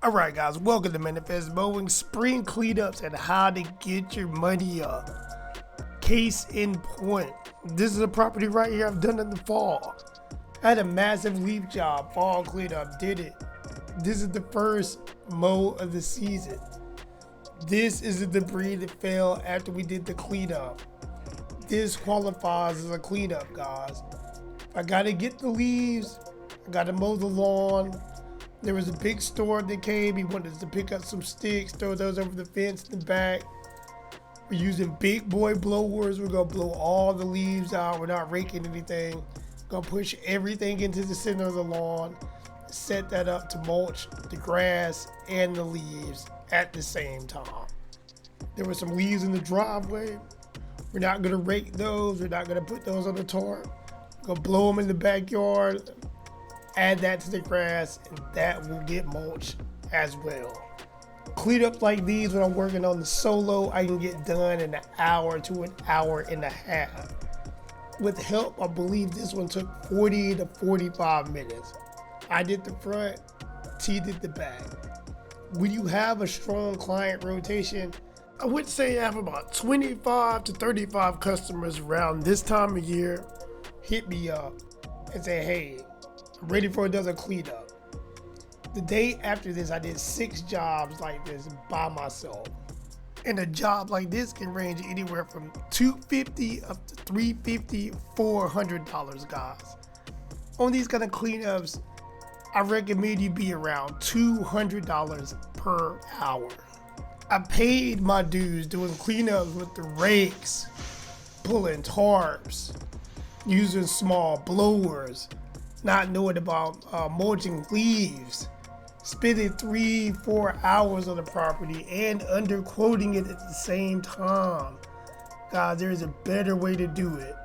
Alright guys, welcome to Manifest Mowing Spring Cleanups and how to get your money up. Case in point, this is a property right here I've done in the fall. I had a massive leaf job, fall cleanup, did it. This is the first mow of the season. This is the debris that fell after we did the cleanup. This qualifies as a cleanup, guys. I gotta get the leaves, I gotta mow the lawn. There was a big storm that came. He wanted us to pick up some sticks, throw those over the fence in the back. We're using big boy blowers. We're gonna blow all the leaves out. We're not raking anything. Gonna push everything into the center of the lawn. Set that up to mulch the grass and the leaves at the same time. There were some leaves in the driveway. We're not gonna rake those. We're not gonna put those on the tarp. We're gonna blow them in the backyard. Add that to the grass and that will get mulch as well. Cleanups like these when I'm working on the solo, I can get done in an hour to an hour and a half. With help, I believe this one took 40 to 45 minutes. I did the front, T did the back. When you have a strong client rotation, I would say I have about 25 to 35 customers around this time of year hit me up and say, hey, I'm ready for another cleanup. The day after this, I did 6 jobs like this by myself. And a job like this can range anywhere from $250 up to $350, $400, guys. On these kind of cleanups, I recommend you be around $200 per hour. I paid my dues doing cleanups with the rakes, pulling tarps, using small blowers, not knowing about mulching leaves, spending 3-4 hours on the property and underquoting it at the same time. Guys, there is a better way to do it.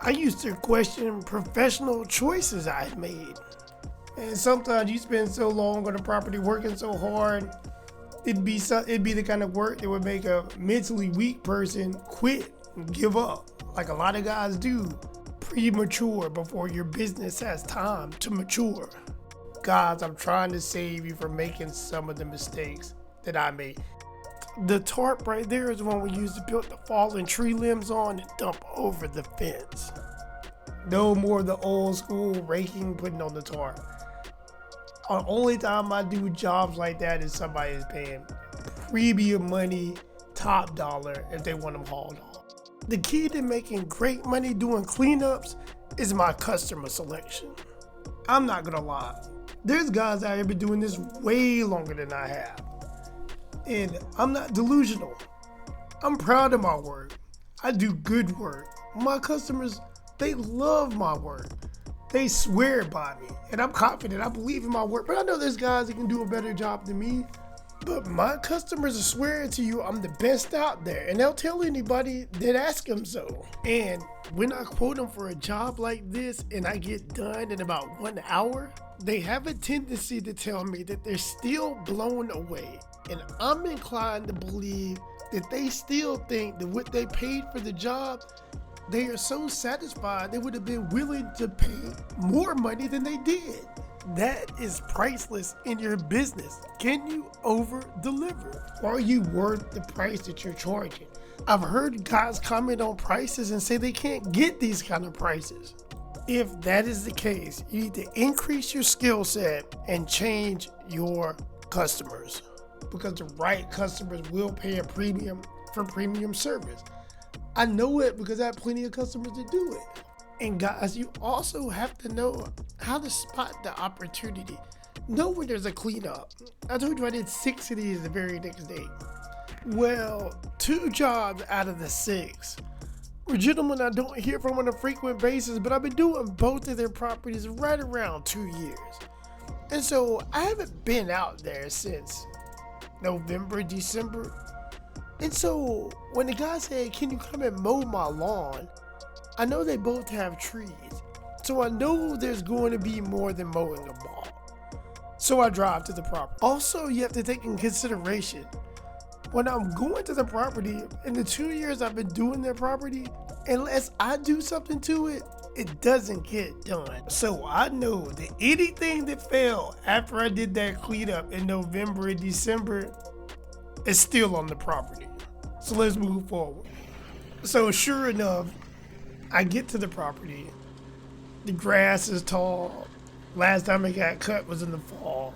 I used to question professional choices I had made. And sometimes you spend so long on the property working so hard, it'd be the kind of work that would make a mentally weak person quit and give up, like a lot of guys do. Premature before your business has time to mature. Guys, I'm trying to save you from making some of the mistakes that I made. The tarp right there is the one we used to build the fallen tree limbs on and dump over the fence. No more of the old school raking, putting on the tarp. The only time I do jobs like that is somebody is paying premium money, top dollar, if they want them hauled off. The key to making great money doing cleanups is my customer selection. I'm not gonna lie. There's guys out here been doing this way longer than I have. And I'm not delusional. I'm proud of my work. I do good work. My customers, they love my work. They swear by me. And I'm confident, I believe in my work. But I know there's guys that can do a better job than me. But my customers are swearing to you I'm the best out there, and they'll tell anybody that asks them so. And when I quote them for a job like this and I get done in about 1 hour, they have a tendency to tell me that they're still blown away. And I'm inclined to believe that they still think that what they paid for the job, they are so satisfied they would have been willing to pay more money than they did. That is priceless in your business. Can you over deliver? Are you worth the price that you're charging? I've heard guys comment on prices and say they can't get these kind of prices. If that is the case, you need to increase your skill set and change your customers, because the right customers will pay a premium for premium service. I know it because I have plenty of customers that do it. And guys, you also have to know how to spot the opportunity. Know when there's a cleanup. I told you I did 6 of these the very next day. Well, 2 jobs out of the 6 were gentlemen I don't hear from on a frequent basis, but I've been doing both of their properties right around 2 years. And so I haven't been out there since November, December. And so when the guy said, can you come and mow my lawn? I know they both have trees, so I know there's going to be more than mowing a ball. So I drive to the property. Also, you have to take in consideration, when I'm going to the property, in the 2 years I've been doing their property, unless I do something to it, it doesn't get done. So I know that anything that failed after I did that cleanup in November and December is still on the property. So let's move forward. So sure enough, I get to the property. The grass is tall. Last time it got cut was in the fall.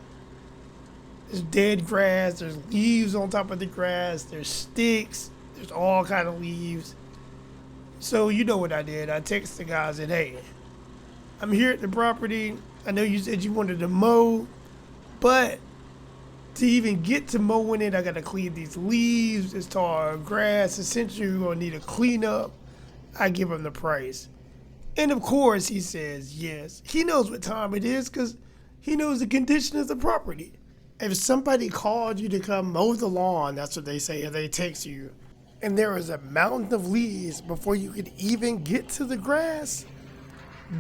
There's dead grass, there's leaves on top of the grass, there's sticks, there's all kind of leaves. So you know what I did. I texted the guy and said, hey, I'm here at the property. I know you said you wanted to mow, but to even get to mowing it, I gotta clean these leaves, this tall grass. Essentially, you're gonna need a cleanup. I give him the price. And of course, he says yes. He knows what time it is because he knows the condition of the property. If somebody called you to come mow the lawn, that's what they say, or they text you, and there is a mountain of leaves before you could even get to the grass,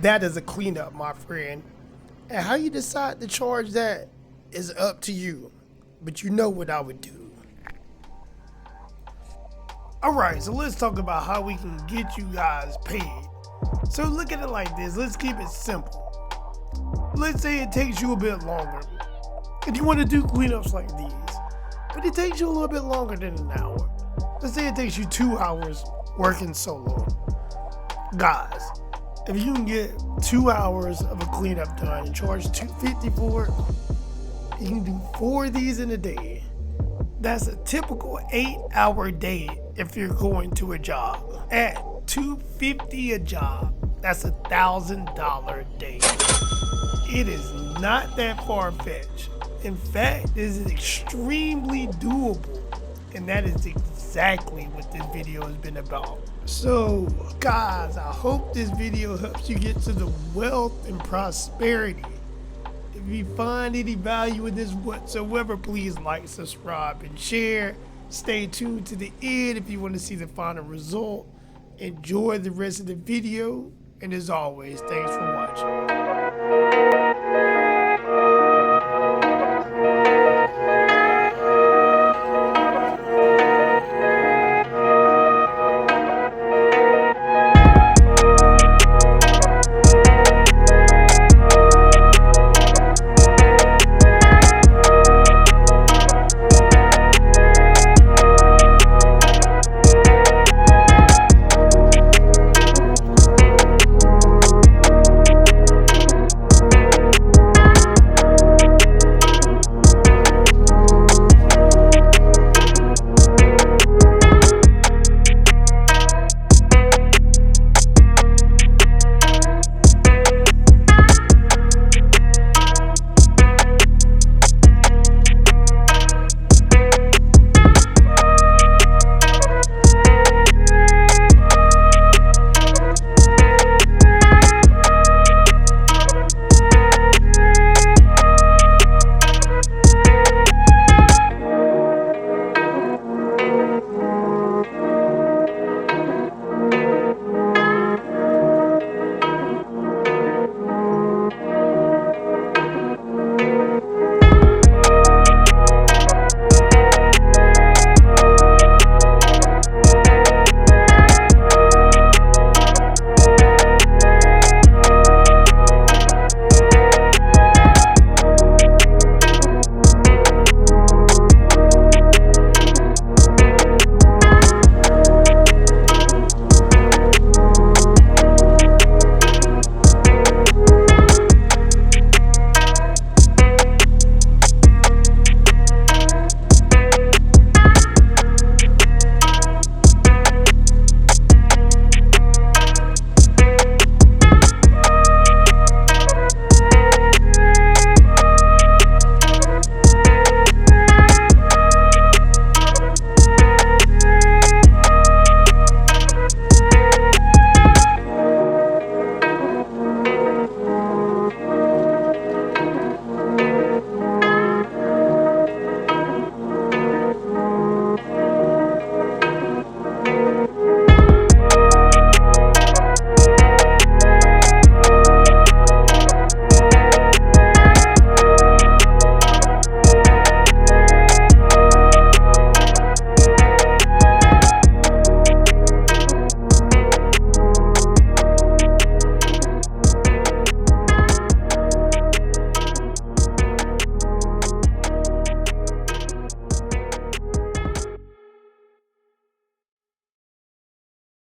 that is a cleanup, my friend. And how you decide to charge that is up to you. But you know what I would do. Alright, so let's talk about how we can get you guys paid. So look at it like this. Let's keep it simple. Let's say it takes you a bit longer. If you want to do cleanups like these, but it takes you a little bit longer than an hour. Let's say it takes you 2 hours working solo. Guys, if you can get 2 hours of a cleanup done and charge $250 for it, you can do 4 of these in a day. That's a typical 8-hour day if you're going to a job. At $250 a job, that's $1,000 a day. It is not that far-fetched. In fact, this is extremely doable, and that is exactly what this video has been about. So, guys, I hope this video helps you get to the wealth and prosperity. If you find any value in this whatsoever, please like, subscribe, and share. Stay tuned to the end if you want to see the final result. Enjoy the rest of the video, and as always, thanks for watching.